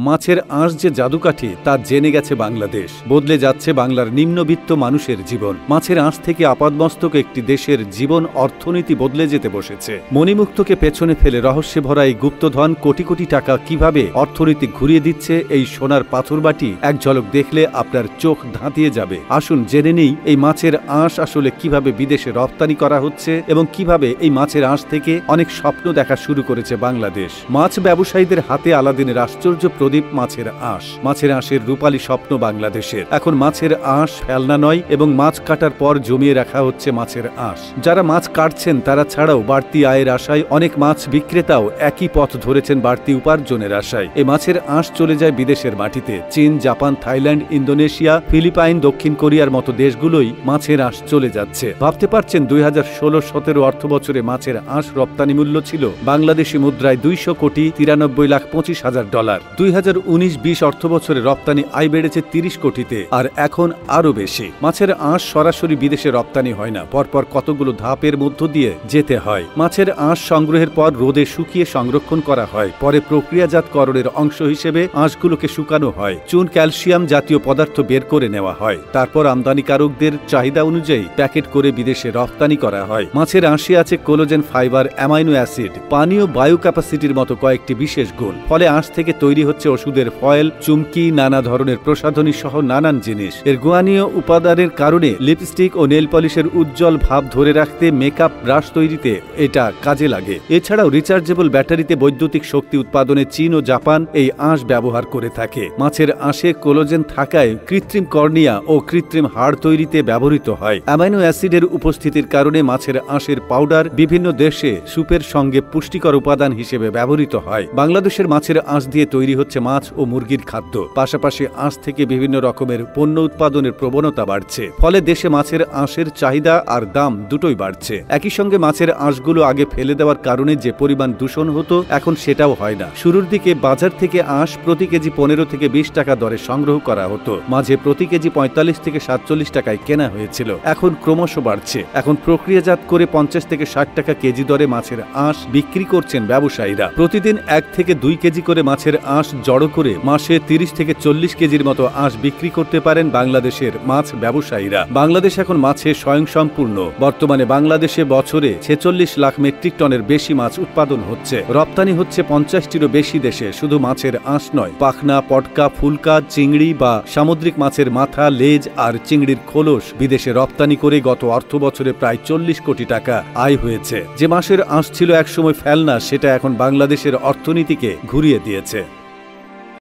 মাছের আঁশ যে জাদুকাঠি তা জেনে গেছে বাংলাদেশ। বদলে যাচ্ছে বাংলার নিম্নবিত্ত মানুষের জীবন। মাছের আঁশ থেকে আপাদমস্তক একটি দেশের জীবন অর্থনীতি বদলে যেতে বসেছে। মণিমুক্তকে পেছনে ফেলে রহস্যে ভরা এই গুপ্তধন কোটি কোটি টাকা কিভাবে অর্থনীতি ঘুরিয়ে দিচ্ছে এই সোনার পাথরবাটি এক ঝলক দেখলে আপনার চোখ ধাঁধিয়ে যাবে। আসুন জেনে নেই এই মাছের আঁশ আসলে কিভাবে বিদেশে রপ্তানি করা হচ্ছে এবং কিভাবে এই মাছের আঁশ থেকে অনেক স্বপ্ন দেখা শুরু করেছে বাংলাদেশ। মাছ ব্যবসায়ীদের হাতে আলাদিনের আশ্চর্য প্রদীপ মাছের আঁশ। মাছের আঁশের রূপালী স্বপ্ন বাংলাদেশের। এখন মাছের আঁশ ফেলনা নয় এবং মাছ কাটার পর জমিয়ে রাখা হচ্ছে মাছের আঁশ। যারা মাছ কাটছেন তারা ছাড়াও বাড়তি আয়ের আশায় অনেক মাছ বিক্রেতাও একই পথ ধরেছেন বাড়তি উপার্জনের আশায়। এই মাছের আঁশ চলে যায় বিদেশের মাটিতে। চীন, জাপান, থাইল্যান্ড, ইন্দোনেশিয়া, ফিলিপাইন, দক্ষিণ কোরিয়ার মতো দেশগুলোই মাছের আঁশ চলে যাচ্ছে। ভাবতে পারছেন 2016-17 অর্থবছরে মাছের আঁশ রপ্তানি মূল্য ছিল বাংলাদেশি মুদ্রায় $200,25,000। 2019-20 অর্থবছরে রপ্তানি আয় বেড়েছে 30 কোটিতে, আর এখন আরো বেশি। মাছের আঁশ সরাসরি বিদেশে রপ্তানি হয় না, পরপর কতগুলো ধাপের মধ্য দিয়ে যেতে হয়। মাছের আঁশ সংগ্রহের পর রোদে শুকিয়ে সংরক্ষণ করা হয়, পরে প্রক্রিয়াজাতকরণের অংশ হিসেবে আঁশগুলোকে শুকানো হয়। চুন, ক্যালসিয়াম জাতীয় পদার্থ বের করে নেওয়া হয়, তারপর আমদানিকারকদের চাহিদা অনুযায়ী প্যাকেট করে বিদেশে রপ্তানি করা হয়। মাছের আঁশে আছে কোলাজেন, ফাইবার, অ্যামাইনো অ্যাসিড, পানি ও বায়ু ক্যাপাসিটির মতো কয়েকটি বিশেষ গুণ। ফলে আঁশ থেকে তৈরি হচ্ছে ওষুধের ফয়েল, চুমকি, নানা ধরনের প্রসাধনী সহ নানান জিনিস। এর গুয়ানীয় উপাদানের কারণে লিপস্টিক ও নেল পলিশের উজ্জ্বল ভাব ধরে রাখতে, মেকআপ, ব্রাশ তৈরিতে এটা কাজে লাগে। এছাড়াও রিচার্জেবল ব্যাটারিতে বৈদ্যুতিক শক্তি উৎপাদনে চীন ও জাপান এই আঁশ ব্যবহার করে থাকে। মাছের আঁশে কোলাজেন থাকায় কৃত্রিম কর্নিয়া ও কৃত্রিম হাড় তৈরিতে ব্যবহৃত হয়। অ্যামাইনো অ্যাসিডের উপস্থিতির কারণে মাছের আঁশের পাউডার বিভিন্ন দেশে সুপের সঙ্গে পুষ্টিকর উপাদান হিসেবে ব্যবহৃত হয়। বাংলাদেশের মাছের আঁশ দিয়ে তৈরি হচ্ছে মাছ ও মুরগির খাদ্য। পাশাপাশি আঁশ থেকে বিভিন্ন রকমের পণ্য উৎপাদনের প্রবণতা বাড়ছে। ফলে দেশে মাছের আঁশের চাহিদা আর দাম দুটোই বাড়ছে। একই সঙ্গে মাছের আঁশগুলো আগে ফেলে দেওয়ার কারণে যে পরিমাণ দূষণ হতো এখন সেটাও হয় না। শুরুর দিকে বাজার থেকে আঁশ প্রতি কেজি 15 থেকে 20 টাকা দরে সংগ্রহ করা হতো। মাঝে প্রতি কেজি 45 থেকে 47 টাকায় কেনা হয়েছিল। এখন ক্রমশ বাড়ছে। এখন প্রক্রিয়াজাত করে 50 থেকে 60 টাকা কেজি দরে মাছের আঁশ বিক্রি করছেন ব্যবসায়ীরা। প্রতিদিন 1 থেকে 2 কেজি করে মাছের আঁশ জড়ো করে মাসে 30 থেকে 40 কেজির মতো আঁশ বিক্রি করতে পারেন বাংলাদেশের মাছ ব্যবসায়ীরা। বাংলাদেশ এখন মাছে স্বয়ংসম্পূর্ণ। বর্তমানে বাংলাদেশে বছরে 46 লাখ মেট্রিক টনের বেশি মাছ উৎপাদন হচ্ছে। রপ্তানি হচ্ছে 50টিরও বেশি দেশে। শুধু মাছের আঁশ নয়, পাখনা, পটকা, ফুলকা, চিংড়ি বা সামুদ্রিক মাছের মাথা, লেজ আর চিংড়ির খোলস বিদেশে রপ্তানি করে গত অর্থ বছরে প্রায় 40 কোটি টাকা আয় হয়েছে। যে মাছের আঁশ ছিল একসময় ফেলনা, সেটা এখন বাংলাদেশের অর্থনীতিকে ঘুরিয়ে দিয়েছে।